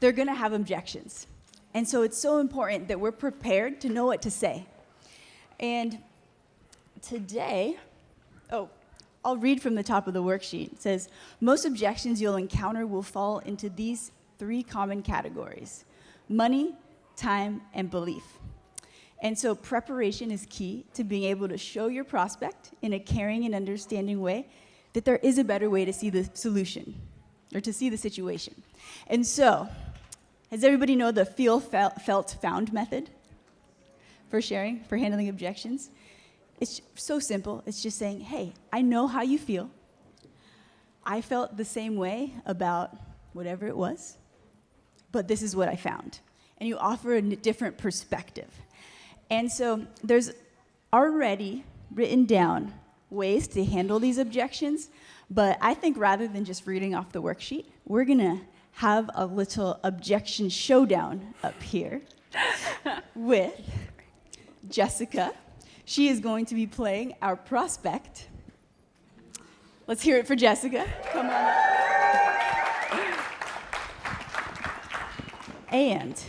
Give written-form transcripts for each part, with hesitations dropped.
they're going to have objections. And so it's so important that we're prepared to know what to say. And today, I'll read from the top of the worksheet. It says, most objections you'll encounter will fall into these 3 common categories: money, time, and belief. And so preparation is key to being able to show your prospect in a caring and understanding way that there is a better way to see the solution or to see the situation. And so, does everybody know the feel, felt, found method for sharing, for handling objections? It's so simple. It's just saying, hey, I know how you feel. I felt the same way about whatever it was, but this is what I found. And you offer a different perspective. And so there's already written down ways to handle these objections, but I think rather than just reading off the worksheet, we're going to have a little objection showdown up here with Jessica. She is going to be playing our prospect. Let's hear it for Jessica. Come on up. And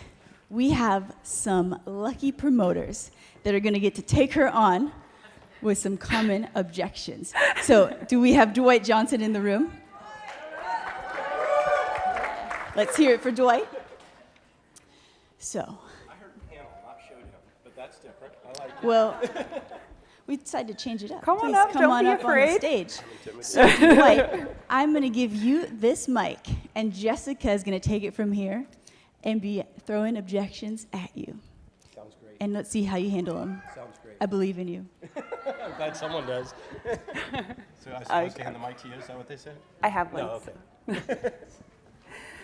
we have some lucky promoters that are going to get to take her on with some common objections. So, do we have Dwight Johnson in the room? Let's hear it for Dwight. So. I heard panel, not showdown, but that's different. I like it. Well, we decided to change it up. Come on Please up, come don't on be up afraid. on the stage. So, Dwight, I'm going to give you this mic, and Jessica is going to take it from here and be throwing objections at you. Sounds great. And let's see how you handle them. Sounds great. I believe in you. I'm glad someone does. So I supposed to hand the mic to you? Is that what they said? I have one. No, okay.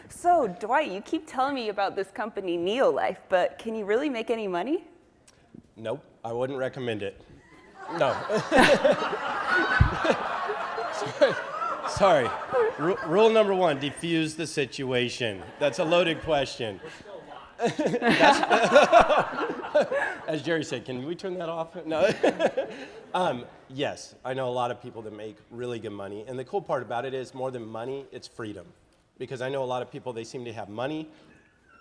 So, Dwight, you keep telling me about this company, NeoLife, but can you really make any money? Nope, I wouldn't recommend it. No. Sorry. Rule number 1, defuse the situation. That's a loaded question. As Jerry said, can we turn that off? No. Yes, I know a lot of people that make really good money. And the cool part about it is more than money, it's freedom. Because I know a lot of people, they seem to have money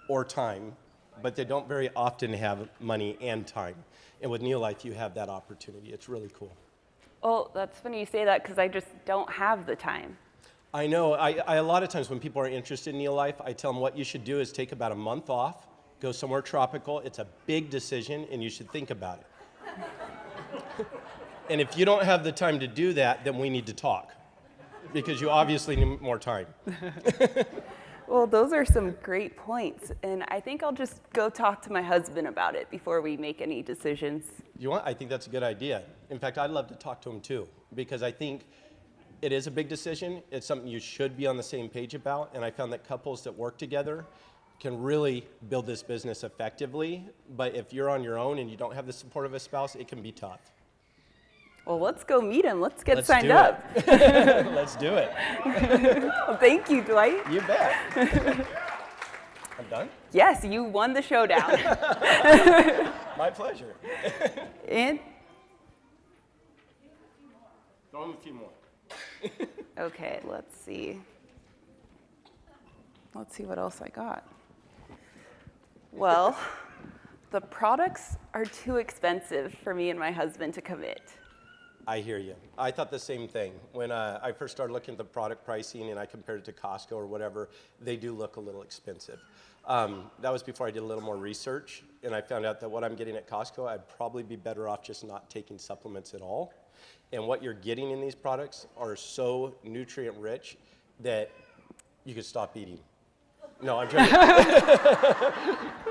or time, but they don't very often have money and time. And with NeoLife, you have that opportunity. It's really cool. Well, that's funny you say that because I just don't have the time. I know. I a lot of times when people are interested in NeoLife, I tell them what you should do is take about a month off, go somewhere tropical. It's a big decision, and you should think about it. And if you don't have the time to do that, then we need to talk, because you obviously need more time. Well, those are some great points, and I think I'll just go talk to my husband about it before we make any decisions. You want? I think that's a good idea. In fact, I'd love to talk to him too, because I think it is a big decision. It's something you should be on the same page about, and I found that couples that work together can really build this business effectively, but if you're on your own and you don't have the support of a spouse, it can be tough. Well, let's go meet him. Let's get signed up. Let's do it. Well, thank you, Dwight. You bet. I'm done? Yes, you won the showdown. My pleasure. And Throw him a few more. okay, let's see. Let's see what else I got. Well, the products are too expensive for me and my husband to commit. I hear you. I thought the same thing. When I first started looking at the product pricing and I compared it to Costco or whatever, they do look a little expensive. That was before I did a little more research, and I found out that what I'm getting at Costco, I'd probably be better off just not taking supplements at all. And what you're getting in these products are so nutrient rich that you could stop eating. No, I'm joking.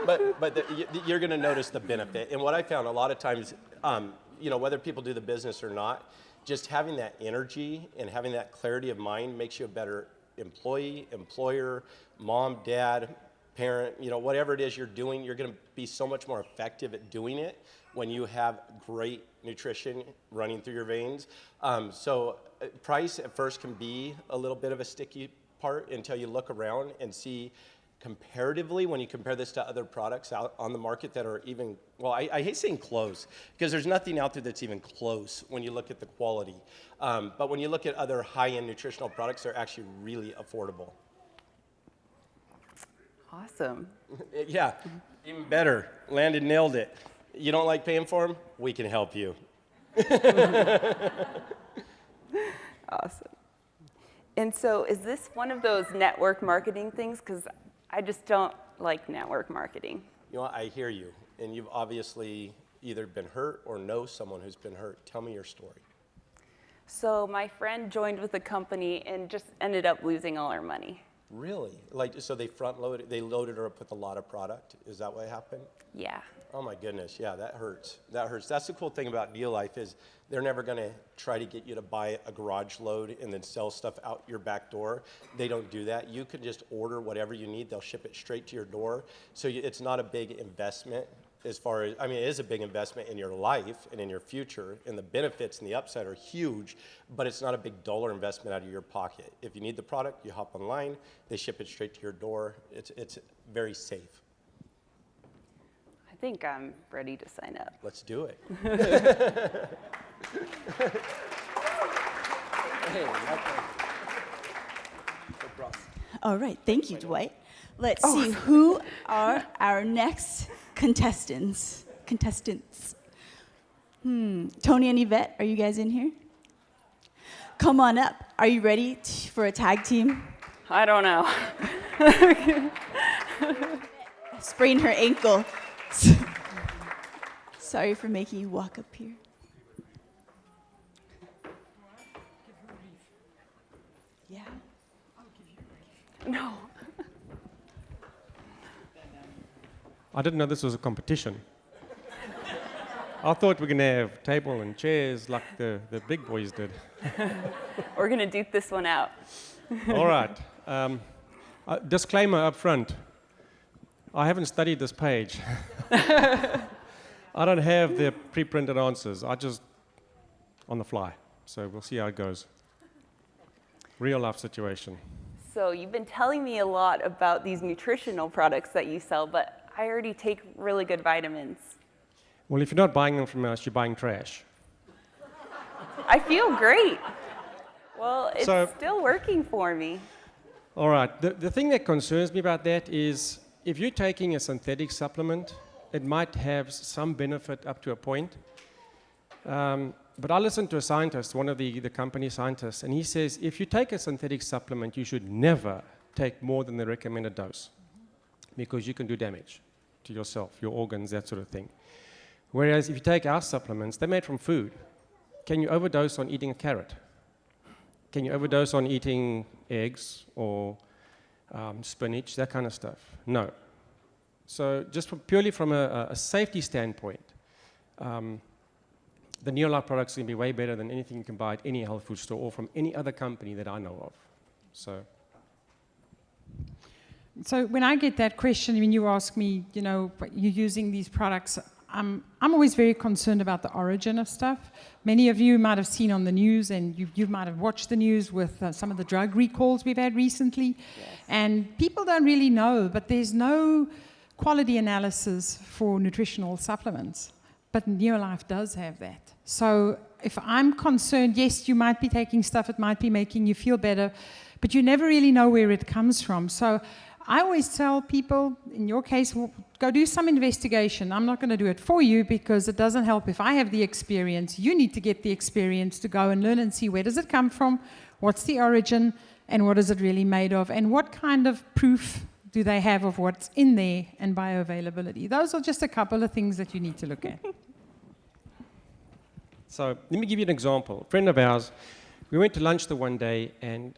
but you're going to notice the benefit. And what I found a lot of times, whether people do the business or not, just having that energy and having that clarity of mind makes you a better employee, employer, mom, dad, parent, whatever it is you're doing, you're going to be so much more effective at doing it when you have great nutrition running through your veins. So price at first can be a little bit of a sticky part until you look around and see comparatively, when you compare this to other products out on the market that are even, well, I hate saying close, because there's nothing out there that's even close when you look at the quality. But when you look at other high-end nutritional products, they're actually really affordable. Awesome. Yeah, even better. Landon nailed it. You don't like paying for them? We can help you. Awesome. And so is this one of those network marketing things? Because I just don't like network marketing. You know what? I hear you. And you've obviously either been hurt or know someone who's been hurt. Tell me your story. So my friend joined with the company and just ended up losing all our money. Really? Like, so they they loaded her up with a lot of product? Is that what happened? Yeah. Oh my goodness, yeah, that hurts. That hurts. That's the cool thing about NeoLife is they're never gonna try to get you to buy a garage load and then sell stuff out your back door. They don't do that. You can just order whatever you need. They'll ship it straight to your door. So it's not a big investment as far as, I mean, it is a big investment in your life and in your future, and the benefits and the upside are huge, but it's not a big dollar investment out of your pocket. If you need the product, you hop online, they ship it straight to your door. It's very safe. I think I'm ready to sign up. Let's do it. All right, thank you, Dwight. Let's see, who are our next contestants? Tony and Yvette, are you guys in here? Come on up. Are you ready for a tag team? I don't know. Sprained her ankle. Sorry for making you walk up here. Yeah. No. I didn't know this was a competition. I thought we were going to have table and chairs like the big boys did. We're going to duke this one out. All right. Disclaimer up front. I haven't studied this page. I don't have the pre-printed answers. I just on the fly. So we'll see how it goes. Real life situation. So you've been telling me a lot about these nutritional products that you sell, but I already take really good vitamins. Well, if you're not buying them from us, you're buying trash. I feel great. Well, it's So- still working for me. All right. The thing that concerns me about that is if you're taking a synthetic supplement, it might have some benefit up to a point. But I listened to a scientist, one of the company scientists, and he says if you take a synthetic supplement, you should never take more than the recommended dose because you can do damage to yourself, your organs, that sort of thing. Whereas if you take our supplements, they're made from food. Can you overdose on eating a carrot? Can you overdose on eating eggs or spinach, that kind of stuff? No. So just purely from a safety standpoint, the NeoLife products are going to be way better than anything you can buy at any health food store or from any other company that I know of. So when I get that question, when you ask me, you know, you're using these products, I'm always very concerned about the origin of stuff. Many of you might have seen on the news, and you might have watched the news with some of the drug recalls we've had recently. Yes. And people don't really know, but there's no quality analysis for nutritional supplements. But NeoLife does have that. So if I'm concerned, yes, you might be taking stuff, it might be making you feel better, but you never really know where it comes from. So I always tell people, in your case, go do some investigation. I'm not going to do it for you because it doesn't help if I have the experience. You need to get the experience to go and learn and see where does it come from, what's the origin, and what is it really made of, and what kind of proof do they have of what's in there and bioavailability. Those are just a couple of things that you need to look at. So let me give you an example. A friend of ours, we went to lunch the one day, and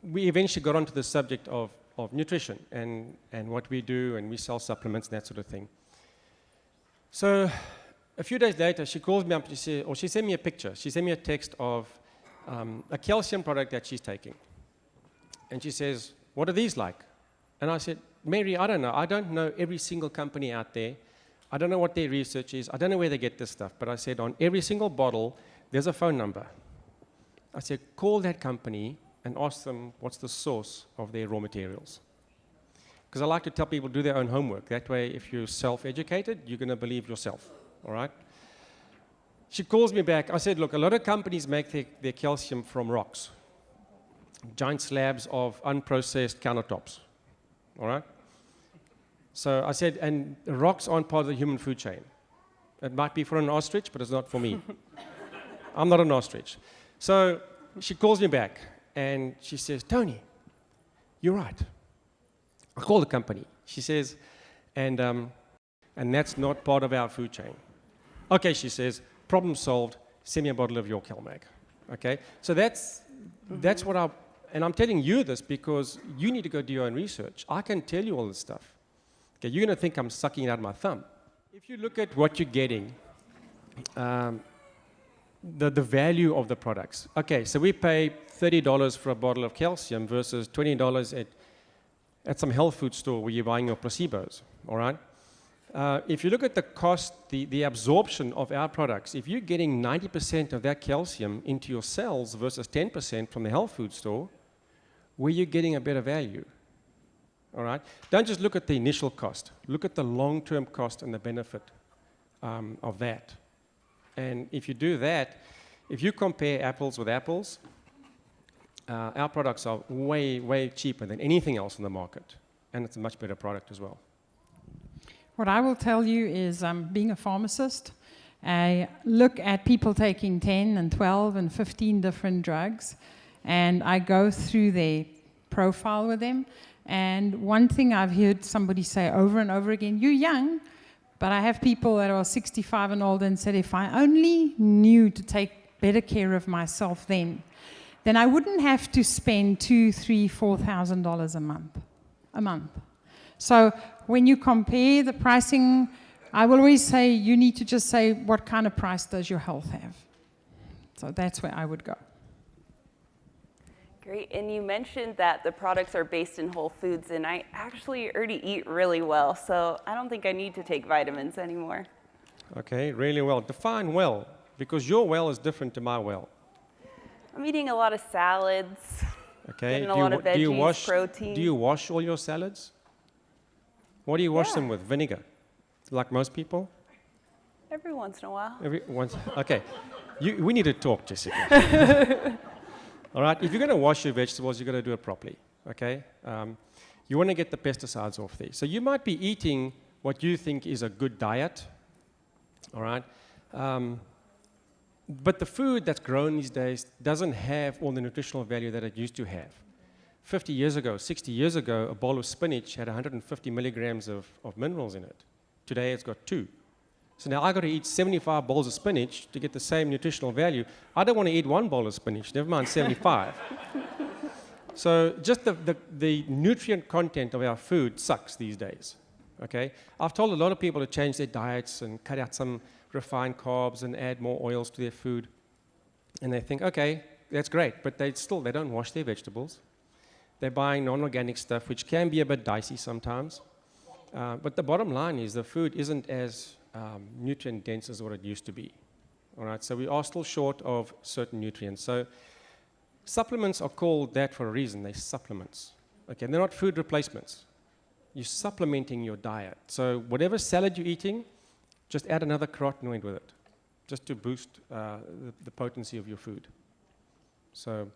we eventually got onto the subject of nutrition and what we do, and we sell supplements and that sort of thing. So a few days later, she calls me up, she sent me a picture. She sent me a text of a calcium product that she's taking. And she says, "What are these like?" And I said, "Mary, I don't know. I don't know every single company out there. I don't know what their research is. I don't know where they get this stuff." But I said, on every single bottle, there's a phone number. I said, call that company and ask them what's the source of their raw materials. Because I like to tell people do their own homework. That way, if you're self-educated, you're going to believe yourself, all right? She calls me back. I said, look, a lot of companies make their calcium from rocks, giant slabs of unprocessed countertops, all right? So I said, and rocks aren't part of the human food chain. It might be for an ostrich, but it's not for me. I'm not an ostrich. So she calls me back, and she says, Tony, you're right. I call the company. She says, and that's not part of our food chain. Okay, she says, problem solved, send me a bottle of your CalMag. Okay, so that's what and I'm telling you this because you need to go do your own research. I can tell you all this stuff. Okay, you're going to think I'm sucking it out of my thumb. If you look at what you're getting, the value of the products. Okay, so we pay $30 for a bottle of calcium versus $20 at some health food store where you're buying your placebos, all right? If you look at the cost, the absorption of our products, if you're getting 90% of that calcium into your cells versus 10% from the health food store, where you're getting a better value, all right? Don't just look at the initial cost. Look at the long-term cost and the benefit of that. And if you do that, if you compare apples with apples, our products are way, way cheaper than anything else in the market. And it's a much better product as well. What I will tell you is, being a pharmacist, I look at people taking 10 and 12 and 15 different drugs, and I go through their profile with them. And one thing I've heard somebody say over and over again, you're young, but I have people that are 65 and older and said, if I only knew to take better care of myself then I wouldn't have to spend $2,000, $3,000, $4,000 a month. So when you compare the pricing, I will always say you need to just say, what kind of price does your health have? So that's where I would go. Great, and you mentioned that the products are based in whole foods, and I actually already eat really well, so I don't think I need to take vitamins anymore. Okay, really well. Define well, because your well is different to my well. I'm eating a lot of salads, Okay. getting a lot of veggies, protein. Do you wash all your salads? What do you wash them with? Vinegar, like most people? Every once in a while. Okay. We need to talk, Jessica. All right, if you're going to wash your vegetables, you've got to do it properly, okay? You want to get the pesticides off there. So you might be eating what you think is a good diet, all right? But the food that's grown these days doesn't have all the nutritional value that it used to have. 50 years ago, 60 years ago, a bowl of spinach had 150 milligrams of minerals in it. Today, it's got 2. So now I've got to eat 75 bowls of spinach to get the same nutritional value. I don't want to eat 1 bowl of spinach, never mind 75. So just the nutrient content of our food sucks these days, okay? I've told a lot of people to change their diets and cut out some refined carbs and add more oils to their food. And they think, okay, that's great, but they don't wash their vegetables. They're buying non-organic stuff, which can be a bit dicey sometimes. But the bottom line is the food isn't as nutrient dense as what it used to be. All right, so we are still short of certain nutrients. So supplements are called that for a reason. They're supplements. Okay, they're not food replacements. You're supplementing your diet. So whatever salad you're eating, just add another carotenoid with it, just to boost the potency of your food. So,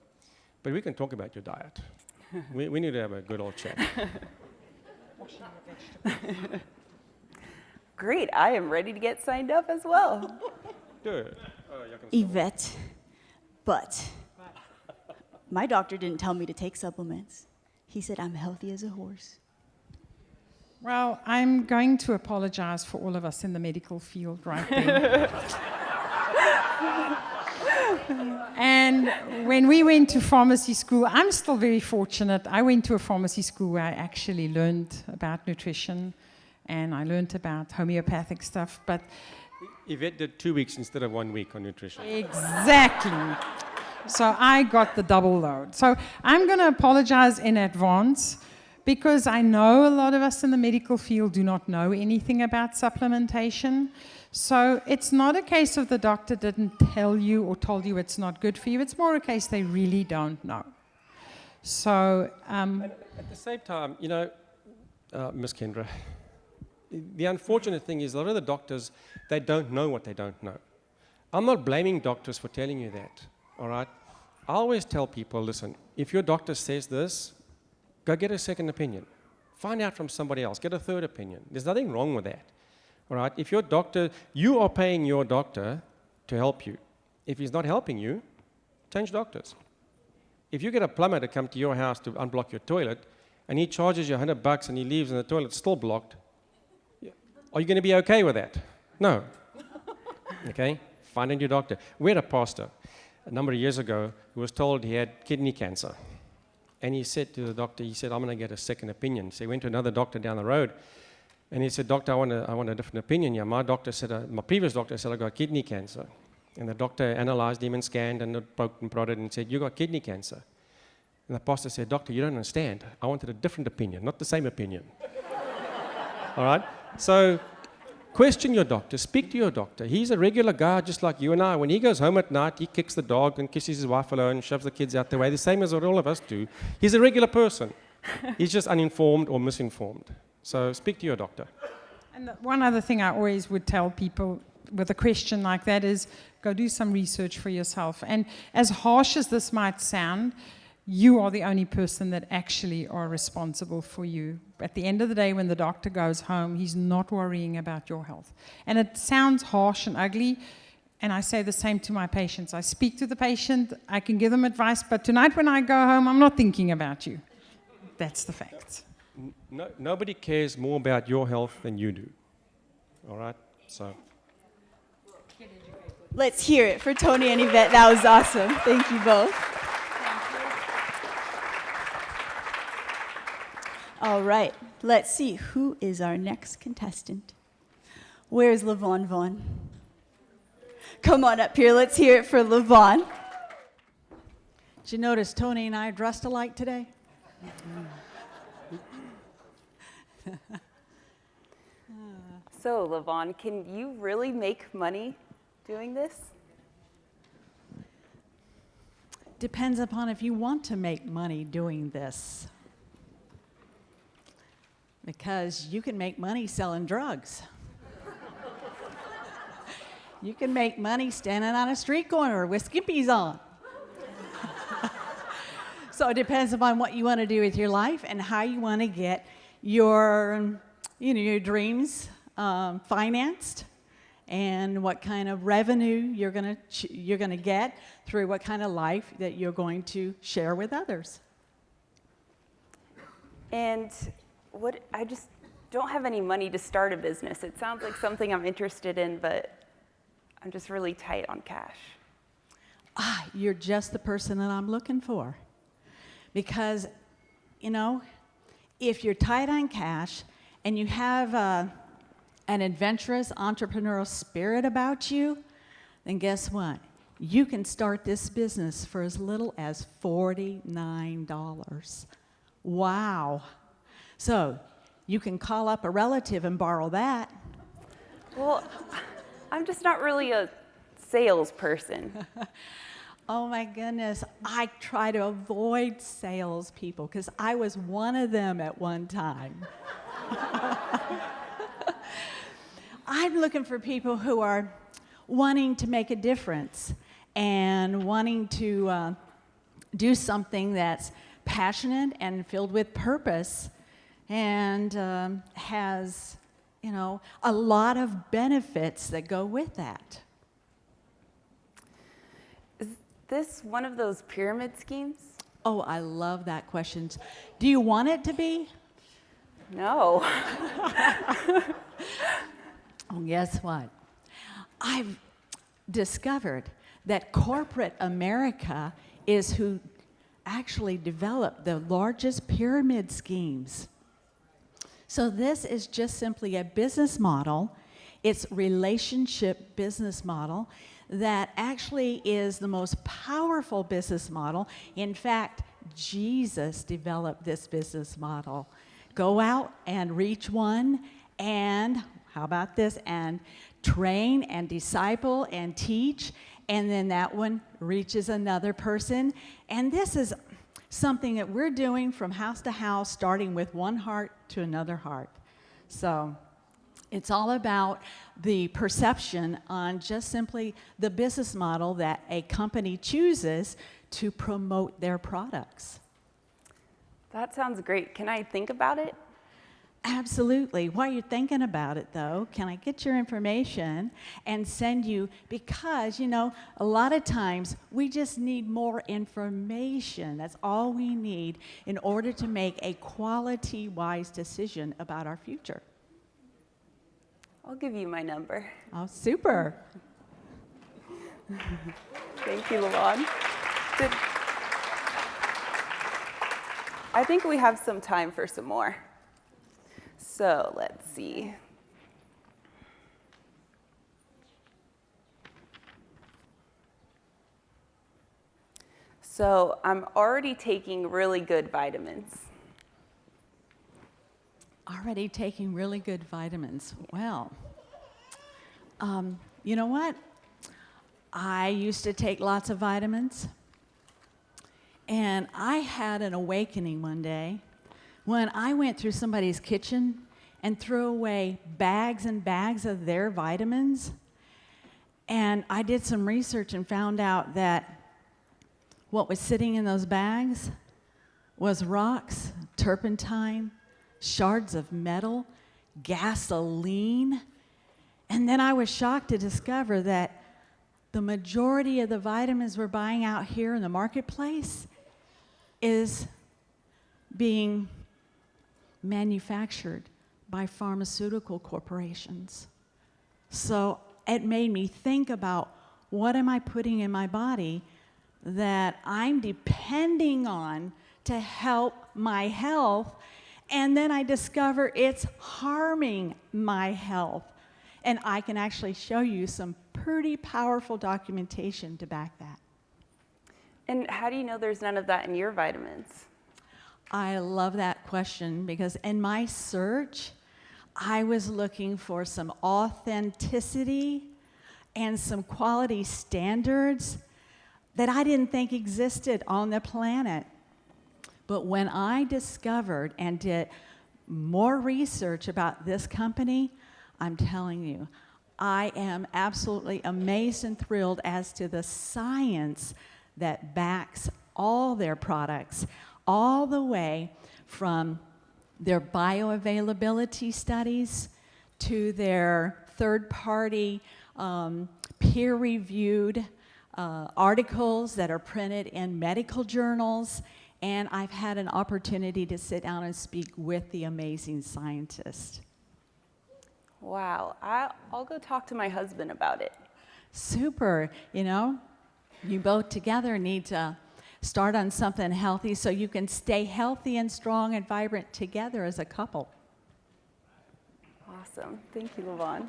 but we can talk about your diet. we need to have a good old chat. Great, I am ready to get signed up as well. Good. Yvette, but my doctor didn't tell me to take supplements. He said I'm healthy as a horse. Well, I'm going to apologize for all of us in the medical field right there. And when we went to pharmacy school, I'm still very fortunate. I went to a pharmacy school where I actually learned about nutrition and I learned about homeopathic stuff. But Yvette did 2 weeks instead of 1 week on nutrition. exactly. So I got the double load. So I'm going to apologize in advance because I know a lot of us in the medical field do not know anything about supplementation. So it's not a case of the doctor didn't tell you or told you it's not good for you. It's more a case they really don't know. So at the same time, you know, Miss Kendra, the unfortunate thing is a lot of the doctors, they don't know what they don't know. I'm not blaming doctors for telling you that, all right? I always tell people, listen, if your doctor says this, go get a second opinion. Find out from somebody else. Get a third opinion. There's nothing wrong with that. All right? If your doctor, you are paying your doctor to help you. If he's not helping you, change doctors. If you get a plumber to come to your house to unblock your toilet, and he charges you $100 and he leaves and the toilet's still blocked, are you going to be okay with that? No. Okay? Find a new doctor. We had a pastor a number of years ago who was told he had kidney cancer. And he said to the doctor, he said, I'm going to get a second opinion. So he went to another doctor down the road, and he said, doctor, I want a different opinion. Yeah, my previous doctor said I got kidney cancer. And the doctor analyzed him and scanned and poked and prodded and said, you got kidney cancer. And the pastor said, doctor, you don't understand. I wanted a different opinion, not the same opinion. All right? So question your doctor. Speak to your doctor. He's a regular guy just like you and I. When he goes home at night, he kicks the dog and kisses his wife alone and shoves the kids out the way, the same as what all of us do. He's a regular person. He's just uninformed or misinformed. So speak to your doctor. And one other thing I always would tell people with a question like that is go do some research for yourself. And as harsh as this might sound, you are the only person that actually are responsible for you. At the end of the day, when the doctor goes home, he's not worrying about your health. And it sounds harsh and ugly, and I say the same to my patients. I speak to the patient, I can give them advice, but tonight when I go home, I'm not thinking about you. That's the fact. Nobody cares more about your health than you do. All right? So. Let's hear it for Tony and Yvette. That was awesome. Thank you both. All right, let's see who is our next contestant. Where's LaVon Vaughn? Come on up here, let's hear it for LaVon. Did you notice Tony and I are dressed alike today? So, LaVon, can you really make money doing this? Depends upon if you want to make money doing this. Because you can make money selling drugs. You can make money standing on a street corner with skimpies on. So it depends upon what you want to do with your life and how you want to get your, your dreams financed, and what kind of revenue you're gonna get through what kind of life that you're going to share with others. And I just don't have any money to start a business. It sounds like something I'm interested in, but I'm just really tight on cash. You're just the person that I'm looking for. Because, if you're tight on cash and you have an adventurous entrepreneurial spirit about you, then guess what? You can start this business for as little as $49. Wow. So you can call up a relative and borrow that. Well, I'm just not really a salesperson. Oh my goodness, I try to avoid salespeople because I was one of them at one time. I'm looking for people who are wanting to make a difference and wanting to do something that's passionate and filled with purpose and has, a lot of benefits that go with that. Is this one of those pyramid schemes? Oh, I love that question. Do you want it to be? No. Oh, guess what? I've discovered that corporate America is who actually developed the largest pyramid schemes. So this is just simply a business model. It's relationship business model that actually is the most powerful business model. In fact, Jesus developed this business model. Go out and reach one, and how about this? And train and disciple and teach, and then that one reaches another person. And this is something that we're doing from house to house, starting with one heart to another heart. So it's all about the perception on just simply the business model that a company chooses to promote their products. That sounds great. Can I think about it? Absolutely. While you're thinking about it, though, can I get your information and send you, because, you know, a lot of times we just need more information. That's all we need in order to make a quality-wise decision about our future. I'll give you my number. Oh, super. Thank you, Lavon. I think we have some time for some more. So let's see. So I'm already taking really good vitamins. Already taking really good vitamins. Well, you know what? I used to take lots of vitamins, and I had an awakening one day when I went through somebody's kitchen and threw away bags and bags of their vitamins. And I did some research and found out that what was sitting in those bags was rocks, turpentine, shards of metal, gasoline. And then I was shocked to discover that the majority of the vitamins we're buying out here in the marketplace is being manufactured by pharmaceutical corporations. So it made me think about, what am I putting in my body that I'm depending on to help my health? And then I discover it's harming my health. And I can actually show you some pretty powerful documentation to back that. And how do you know there's none of that in your vitamins? I love that question, because in my search, I was looking for some authenticity and some quality standards that I didn't think existed on the planet. But when I discovered and did more research about this company, I'm telling you, I am absolutely amazed and thrilled as to the science that backs all their products, all the way from their bioavailability studies to their third-party peer-reviewed articles that are printed in medical journals. And I've had an opportunity to sit down and speak with the amazing scientists. Wow, I'll go talk to my husband about it. Super. You know, you both together need to start on something healthy so you can stay healthy and strong and vibrant together as a couple. Awesome. Thank you, Lavon.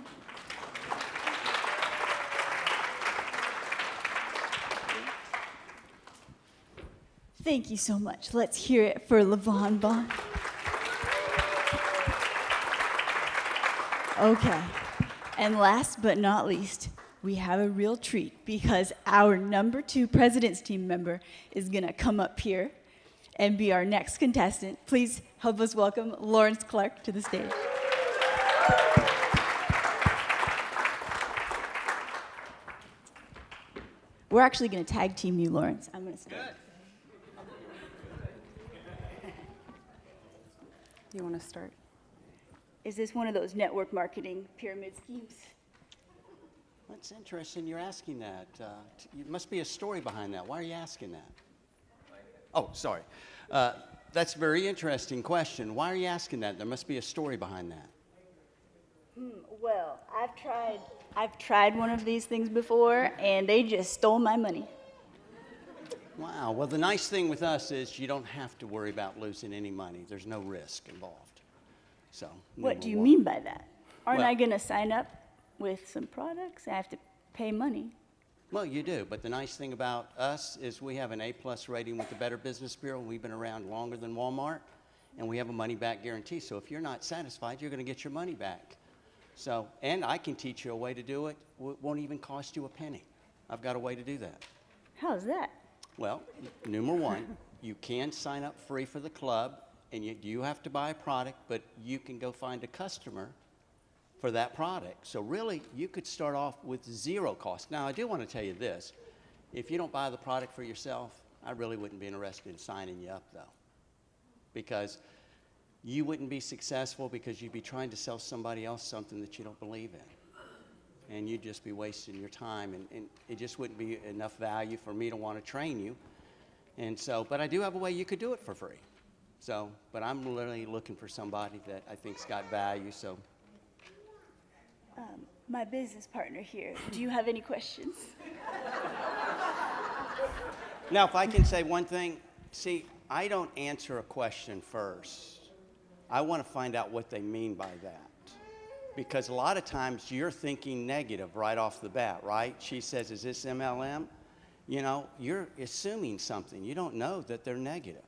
Thank you so much. Let's hear it for Lavon Vaughn. Okay, and last but not least, we have a real treat, because our number 2 President's Team member is gonna come up here and be our next contestant. Please help us welcome Lawrence Clark to the stage. We're actually gonna tag team you, Lawrence. I'm gonna start. You want to start? Is this one of those network marketing pyramid schemes? That's interesting you're asking that. It must be a story behind that. Why are you asking that? Oh, sorry. That's a very interesting question. Why are you asking that? There must be a story behind that. Well, I've tried one of these things before, and they just stole my money. Wow. Well, the nice thing with us is you don't have to worry about losing any money. There's no risk involved. So. What do you number mean by that? Aren't Well- I going to sign up with some products? I have to pay money. Well, you do, but the nice thing about us is we have an A+ rating with the Better Business Bureau. We've been around longer than Walmart, and we have a money-back guarantee. So if you're not satisfied, you're going to get your money back. So, and I can teach you a way to do it. It won't even cost you a penny. I've got a way to do that. How's that? Well, number one, you can sign up free for the club, and you have to buy a product, but you can go find a customer for that product. So really, you could start off with 0 cost. Now, I do want to tell you this. If you don't buy the product for yourself, I really wouldn't be interested in signing you up, though. Because you wouldn't be successful because you'd be trying to sell somebody else something that you don't believe in. And you'd just be wasting your time, and it just wouldn't be enough value for me to want to train you. And so, but I do have a way you could do it for free. So, but I'm literally looking for somebody that I think's got value, so. My business partner here, do you have any questions? Now, if I can say one thing, see, I don't answer a question first. I want to find out what they mean by that. Because a lot of times you're thinking negative right off the bat, right? She says, is this MLM? You know, you're assuming something. You don't know that they're negative.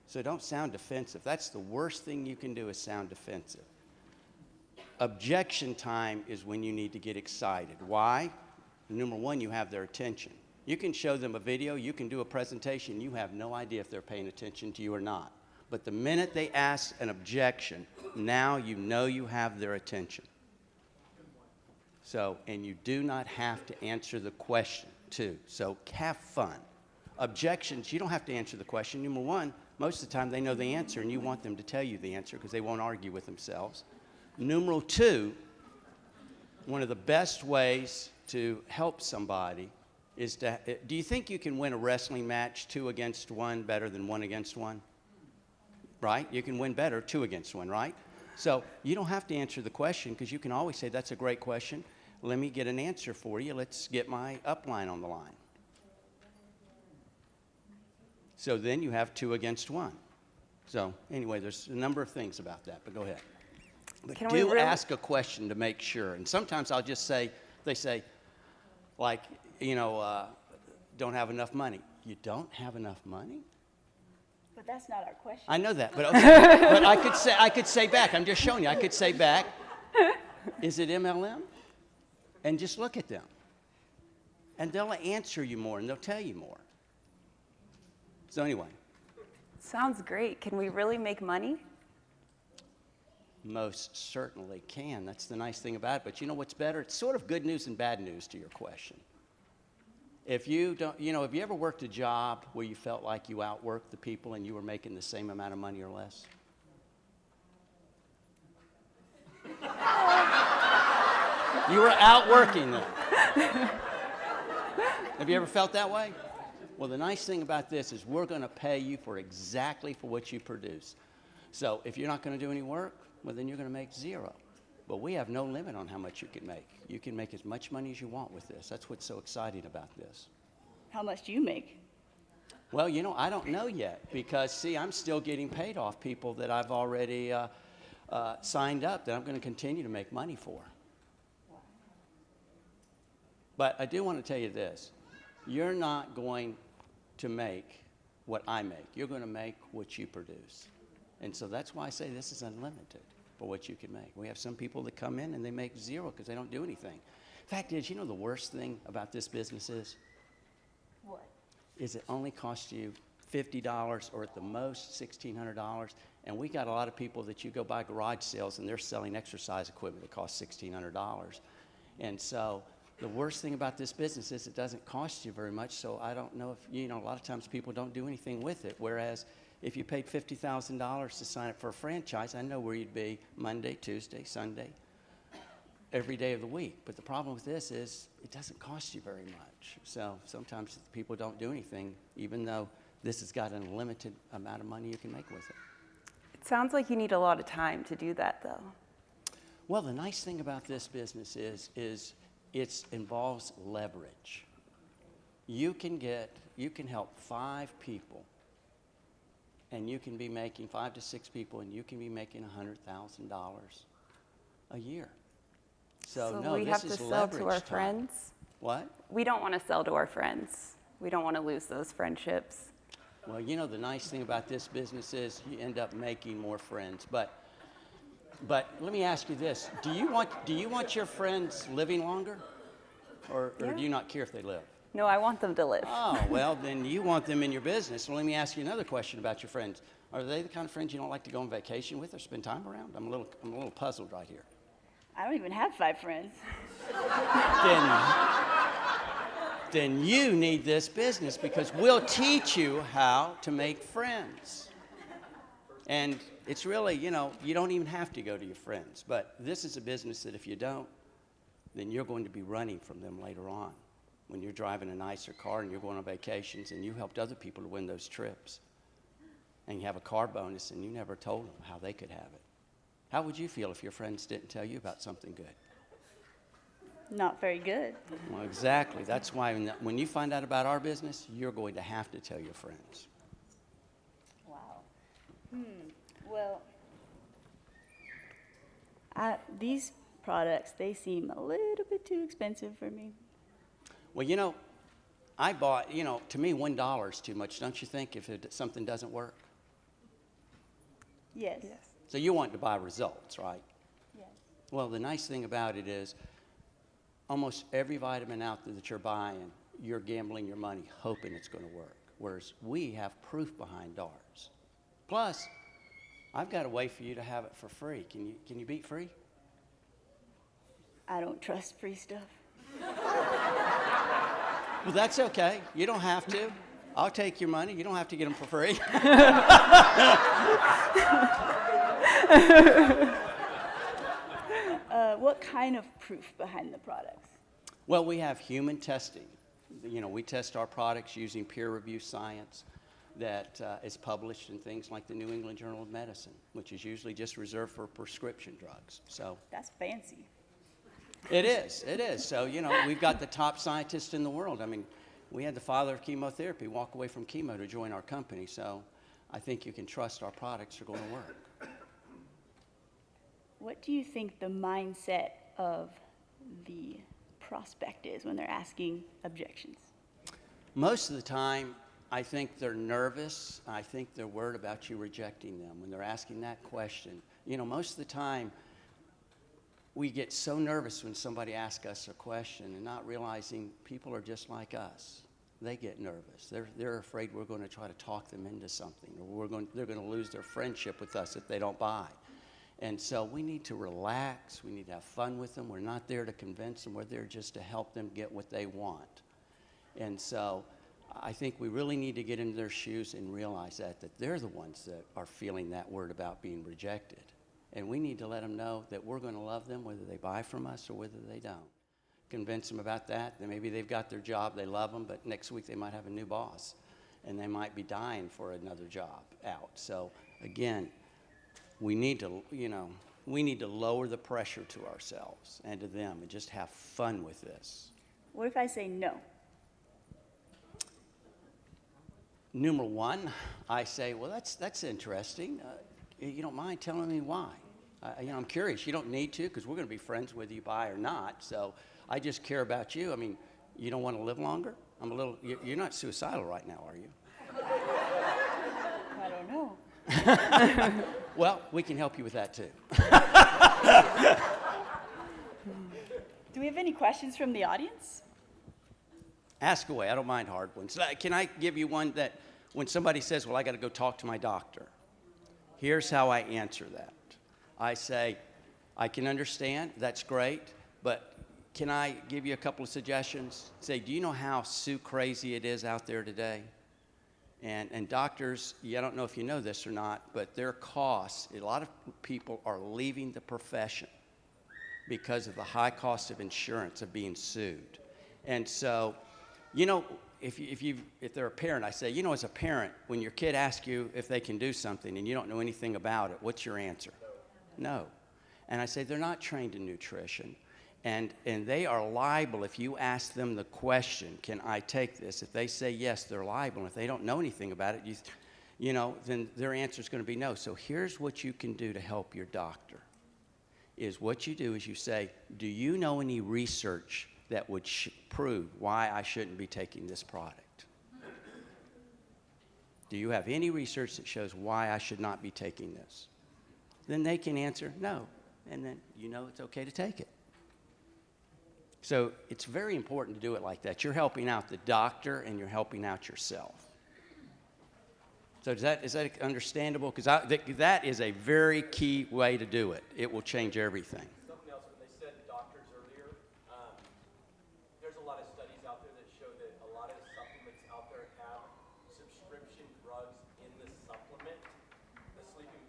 So don't sound defensive. That's the worst thing you can do, is sound defensive. Objection time is when you need to get excited. Why? Number one, you have their attention. You can show them a video, you can do a presentation, you have no idea if they're paying attention to you or not. But the minute they ask an objection, now you know you have their attention. So, and you do not have to answer the question, too. So have fun. Objections, you don't have to answer the question. Number one, most of the time they know the answer, and you want them to tell you the answer because they won't argue with themselves. Number two, one of the best ways to help somebody is to, do you think you can win a wrestling match 2 against 1 better than 1 against 1? Right? You can win better 2 against 1, right? So you don't have to answer the question, because you can always say, that's a great question. Let me get an answer for you. Let's get my upline on the line. So then you have 2 against 1. So anyway, there's a number of things about that, but go ahead. But do ask a question to make sure. And sometimes I'll just say, they say, like, you know, don't have enough money. You don't have enough money? But that's not our question. I know that, but okay. But I could say back, I'm just showing you, I could say back, is it MLM? And just look at them. And they'll answer you more, and they'll tell you more. So anyway. Sounds great. Can we really make money? Most certainly can. That's the nice thing about it. But you know what's better? It's sort of good news and bad news to your question. If you don't, you know, have you ever worked a job where you felt like you outworked the people and you were making the same amount of money or less? You were outworking them. Have you ever felt that way? Well, the nice thing about this is we're going to pay you for exactly for what you produce. So if you're not going to do any work, well, then you're going to make 0. But we have no limit on how much you can make. You can make as much money as you want with this. That's what's so exciting about this. How much do you make? Well, you know, I don't know yet because, see, I'm still getting paid off people that I've already signed up that I'm going to continue to make money for. But I do want to tell you this. You're not going to make what I make. You're going to make what you produce. And so that's why I say this is unlimited for what you can make. We have some people that come in and they make 0 because they don't do anything. Fact is, you know the worst thing about this business is? What? Is it only costs you $50 or at the most $1,600. And we got a lot of people that you go buy garage sales and they're selling exercise equipment that costs $1,600. And so the worst thing about this business is it doesn't cost you very much. So I don't know if, you know, a lot of times people don't do anything with it. Whereas if you paid $50,000 to sign up for a franchise, I know where you'd be Monday, Tuesday, Sunday, every day of the week. But the problem with this is it doesn't cost you very much. So sometimes people don't do anything, even though this has got an unlimited amount of money you can make with it. It sounds like you need a lot of time to do that, though. Well, the nice thing about this business is it involves leverage. You can help 5 people, and you can be making 5 to 6 people, and you can be making $100,000 a year. So no, we this have to is sell to our leverage time. friends. What? We don't want to sell to our friends. We don't want to lose those friendships. Well, you know, the nice thing about this business is you end up making more friends. But let me ask you this: do you want your friends living longer, or do you not care if they live? No, I want them to live. Oh, well, then you want them in your business. Well, let me ask you another question about your friends. Are they the kind of friends you don't like to go on vacation with or spend time around? I'm a little puzzled right here. I don't even have 5 friends. Then you need this business because we'll teach you how to make friends. And it's really, you know, you don't even have to go to your friends. But this is a business that if you don't, then you're going to be running from them later on when you're driving a nicer car and you're going on vacations and you helped other people to win those trips. And you have a car bonus and you never told them how they could have it. How would you feel if your friends didn't tell you about something good? Not very good. Well, exactly. That's why when you find out about our business, you're going to have to tell your friends. Wow. Well, these products, they seem a little bit too expensive for me. Well, you know, I bought, you know, to me, $1 is too much, don't you think, if something doesn't work? Yes. So you want to buy results, right? Yes. Well, the nice thing about it is almost every vitamin out there that you're buying, you're gambling your money hoping it's going to work, whereas we have proof behind ours. Plus, I've got a way for you to have it for free. Can you beat free? I don't trust free stuff. Well, that's okay. You don't have to. I'll take your money. You don't have to get them for free. What kind of proof behind the products? Well, we have human testing. You know, we test our products using peer-reviewed science that is published in things like the New England Journal of Medicine, which is usually just reserved for prescription drugs. So That's fancy. it is. So, you know, we've got the top scientists in the world. I mean, we had the father of chemotherapy walk away from chemo to join our company. So I think you can trust our products are going to work. What do you think the mindset of the prospect is when they're asking objections? Most of the time, I think they're nervous. I think they're worried about you rejecting them when they're asking that question. You know, most of the time, we get so nervous when somebody asks us a question and not realizing people are just like us. They get nervous. They're afraid we're going to try to talk them into something, or they're going to lose their friendship with us if they don't buy. And so we need to relax. We need to have fun with them. We're not there to convince them. We're there just to help them get what they want. And so I think we really need to get into their shoes and realize that they're the ones that are feeling that word about being rejected. And we need to let them know that we're going to love them whether they buy from us or whether they don't. Convince them about that. Then maybe they've got their job, they love them, but next week they might have a new boss. And they might be dying for another job out. So again, we need to lower the pressure to ourselves and to them and just have fun with this. What if I say no? Number one, I say, well, that's interesting. You don't mind telling me why? I'm curious. You don't need to, because we're going to be friends whether you buy or not. So I just care about you. I mean, you don't want to live longer? You're not suicidal right now, are you? I don't know. Well, we can help you with that too. Do we have any questions from the audience? Ask away. I don't mind hard ones. Can I give you one that when somebody says, well, I got to go talk to my doctor? Here's how I answer that. I say, I can understand. That's great. But can I give you a couple of suggestions? Say, do you know how crazy it is out there today? And doctors, I don't know if you know this or not, but their costs, a lot of people are leaving the profession because of the high cost of insurance, of being sued. And so, you know, if they're a parent, I say, you know, as a parent, when your kid asks you if they can do something and you don't know anything about it, what's your answer? No. And I say, they're not trained in nutrition. And they are liable if you ask them the question, can I take this? If they say yes, they're liable. And if they don't know anything about it, then their answer is going to be no. So here's what you can do to help your doctor. What you do is you say, do you know any research that would prove why I shouldn't be taking this product? Do you have any research that shows why I should not be taking this? Then they can answer no. And then you know it's okay to take it. So it's very important to do it like that. You're helping out the doctor and you're helping out yourself. So is that understandable? Because that is a very key way to do it. It will change everything. Something else, when they said doctors earlier, there's a lot of studies out there that show that a lot of supplements out there have subscription drugs in the supplement. The sleeping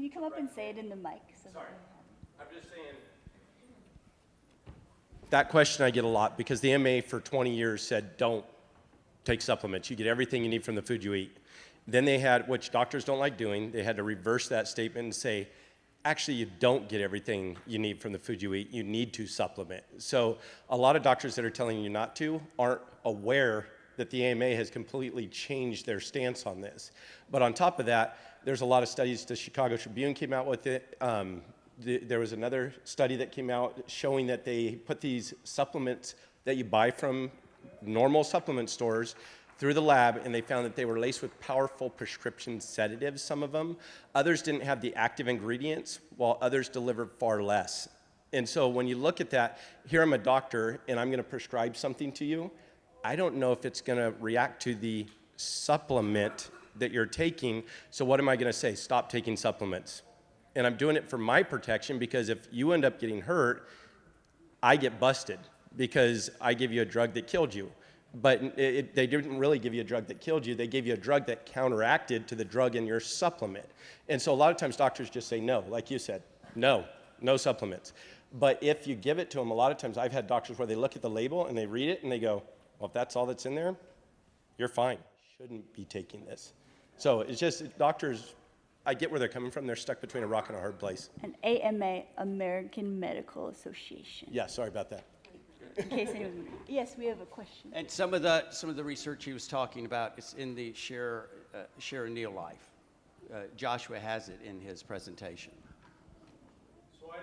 Can you come up and say it in the mic? Sorry, I'm just saying. That question I get a lot because the MA for 20 years said don't take supplements. You get everything you need from the food you eat. Then they had, which doctors don't like doing, they had to reverse that statement and say, actually, you don't get everything you need from the food you eat. You need to supplement. So a lot of doctors that are telling you not to aren't aware that the AMA has completely changed their stance on this. But on top of that, there's a lot of studies. The Chicago Tribune came out with it. There was another study that came out showing that they put these supplements that you buy from normal supplement stores through the lab, and they found that they were laced with powerful prescription sedatives, some of them. Others didn't have the active ingredients, while others delivered far less. And so when you look at that, here I'm a doctor, and I'm gonna prescribe something to you. I don't know if it's gonna react to the supplement that you're taking, so what am I gonna say? Stop taking supplements. And I'm doing it for my protection, because if you end up getting hurt, I get busted because I give you a drug that killed you. But they didn't really give you a drug that killed you. They gave you a drug that counteracted to the drug in your supplement. And so a lot of times doctors just say no, like you said, no supplements. But if you give it to them, a lot of times I've had doctors where they look at the label and they read it and they go, well, if that's all that's in there, you're fine. Shouldn't be taking this. So it's just doctors, I get where they're coming from. They're stuck between a rock and a hard place. An AMA, American Medical Association. Yeah, sorry about that. In case anyone, yes, we have a question. And some of the research he was talking about is in the Share NeoLife. Joshua has it in his presentation. So I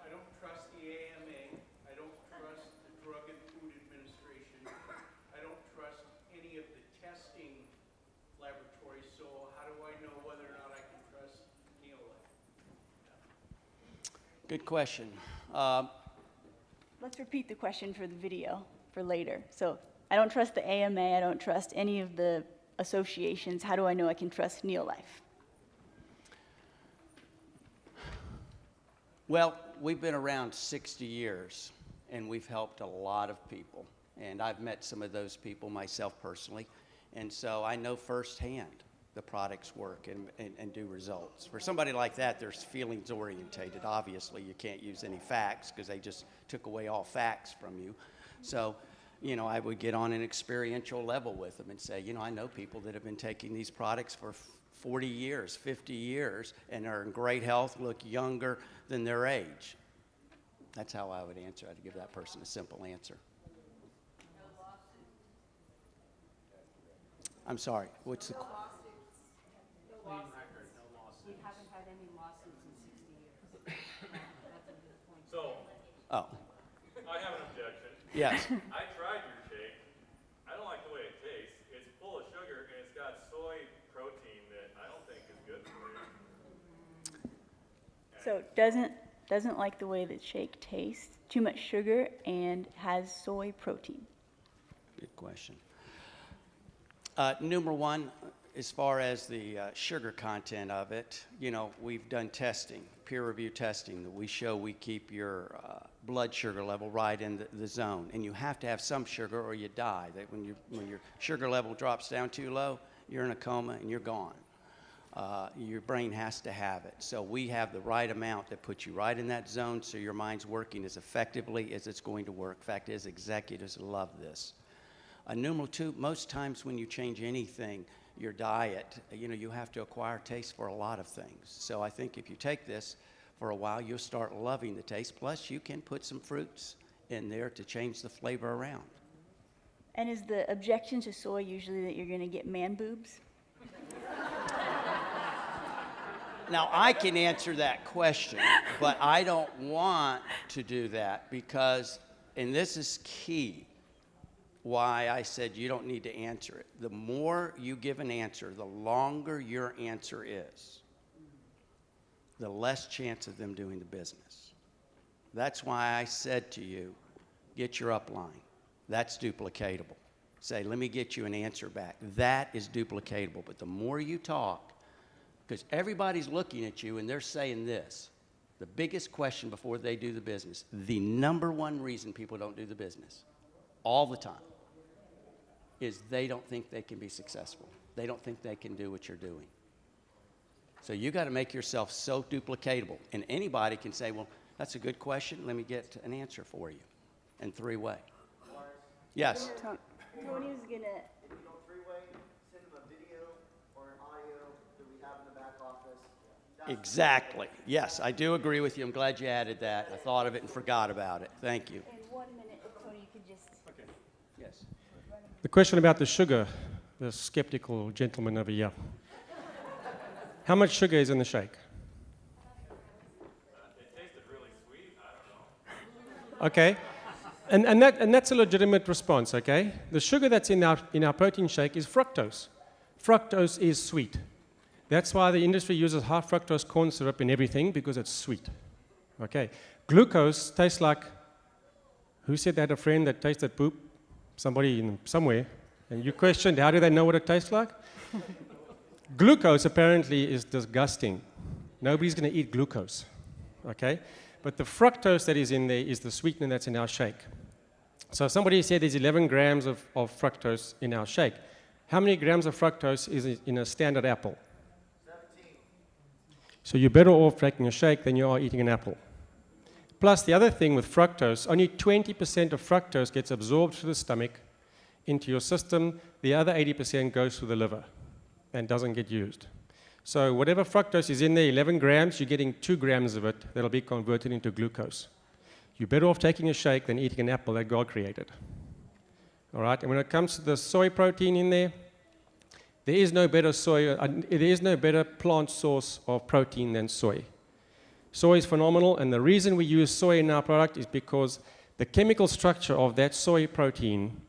don't trust the AMA. I don't trust the Drug and Food Administration. I don't trust any of the testing laboratories. So how do I know whether or not I can trust NeoLife? Good question. Let's repeat the question for the video for later. So I don't trust the AMA. I don't trust any of the associations. How do I know I can trust NeoLife? Well, we've been around 60 years, and we've helped a lot of people. And I've met some of those people myself personally. And so I know firsthand the products work and do results. For somebody like that, there's feelings orientated. Obviously, you can't use any facts because they just took away all facts from you. So, I would get on an experiential level with them and say, I know people that have been taking these products for 40 years, 50 years, and are in great health, look younger than their age. That's how I would answer. I'd give that person a simple answer. I'm sorry, what's the... We haven't had any lawsuits in 60 years. That's a good point. So, Oh, I have an objection. yes. I tried your shake. I don't like the way it tastes. It's full of sugar and it's got soy protein that I don't think is good for you. So doesn't like the way that shake tastes. Too much sugar and has soy protein. Good question. Number one, as far as the sugar content of it, we've done testing, peer-reviewed testing, that we show we keep your blood sugar level right in the zone. And you have to have some sugar or you die. That when your sugar level drops down too low, you're in a coma and you're gone. Your brain has to have it. So we have the right amount that puts you right in that zone so your mind's working as effectively as it's going to work. Fact is, executives love this. Number two, most times when you change anything, your diet, you have to acquire taste for a lot of things. So I think if you take this for a while, you'll start loving the taste. Plus, you can put some fruits in there to change the flavor around. And is the objection to soy usually that you're going to get man boobs? Now, I can answer that question, but I don't want to do that because, and this is key, why I said you don't need to answer it. The more you give an answer, the longer your answer is, the less chance of them doing the business. That's why I said to you, get your upline. That's duplicatable. Say, let me get you an answer back. That is duplicatable. But the more you talk, because everybody's looking at you and they're saying this, the biggest question before they do the business, the number one reason people don't do the business, all the time, is they don't think they can be successful. They don't think they can do what you're doing. So you got to make yourself so duplicatable. And anybody can say, well, that's a good question. Let me get an answer for you in 3-way. Yes. Tony's gonna. If you don't 3-way, send them a video or an audio that we have in the back office. Exactly. Yes, I do agree with you. I'm glad you added that. I thought of it and forgot about it. Thank you. In 1 minute, if Tony, you could just. Yes. The question about the sugar, the skeptical gentleman over here. How much sugar is in the shake? It tasted really sweet. I don't know. Okay. And that's a legitimate response, okay? The sugar that's in our protein shake is fructose. Fructose is sweet. That's why the industry uses high fructose corn syrup in everything, because it's sweet. Okay. Glucose tastes like, who said they had a friend that tasted poop? Somebody somewhere. And you questioned, how do they know what it tastes like? Glucose apparently is disgusting. Nobody's going to eat glucose. Okay? But the fructose that is in there is the sweetener that's in our shake. So somebody said there's 11 grams of fructose in our shake. How many grams of fructose is in a standard apple? 17. So you're better off taking a shake than you are eating an apple. Plus, the other thing with fructose, only 20% of fructose gets absorbed through the stomach into your system. The other 80% goes through the liver and doesn't get used. So whatever fructose is in there, 11 grams, you're getting 2 grams of it that'll be converted into glucose. You're better off taking a shake than eating an apple that God created. All right, and when it comes to the soy protein in there, there is no better plant source of protein than soy. Soy is phenomenal, and the reason we use soy in our product is because the chemical structure of that soy protein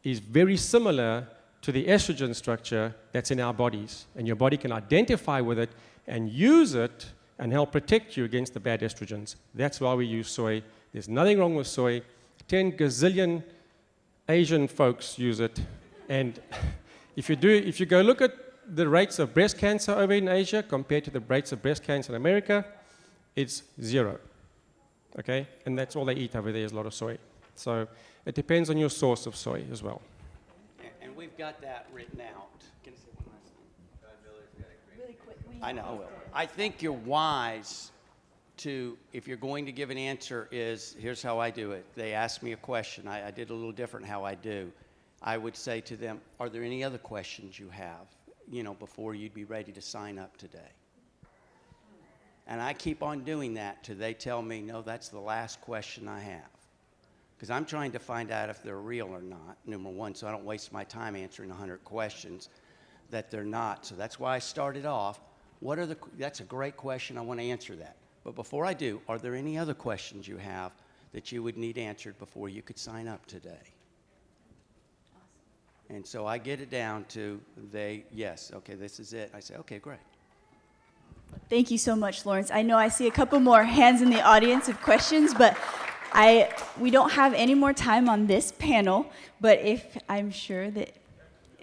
is very similar to the estrogen structure that's in our bodies. And your body can identify with it and use it and help protect you against the bad estrogens. That's why we use soy. There's nothing wrong with soy. 10 gazillion Asian folks use it. And if you go look at the rates of breast cancer over in Asia compared to the rates of breast cancer in America, it's 0. Okay? And that's all they eat over there is a lot of soy. So it depends on your source of soy as well. And we've got that written out. Can I say one last thing? Really quick. I know, I will. I think you're wise to, if you're going to give an answer, is here's how I do it. They ask me a question. I did a little different how I do. I would say to them, are there any other questions you have, before you'd be ready to sign up today? And I keep on doing that till they tell me, no, that's the last question I have. Because I'm trying to find out if they're real or not, number one, so I don't waste my time answering 100 questions that they're not. So that's why I started off. That's a great question. I want to answer that. But before I do, are there any other questions you have that you would need answered before you could sign up today? Awesome. And so I get it down to yes, okay, this is it. I say, okay, great. Thank you so much, Lawrence. I know I see a couple more hands in the audience of questions, but we don't have any more time on this panel. But I'm sure that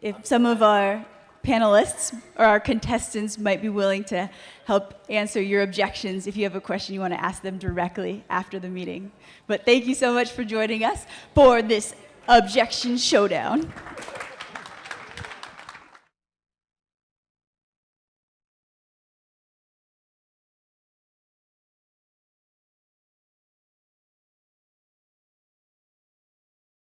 if some of our panelists or our contestants might be willing to help answer your objections if you have a question you want to ask them directly after the meeting. But thank you so much for joining us for this Objection Showdown.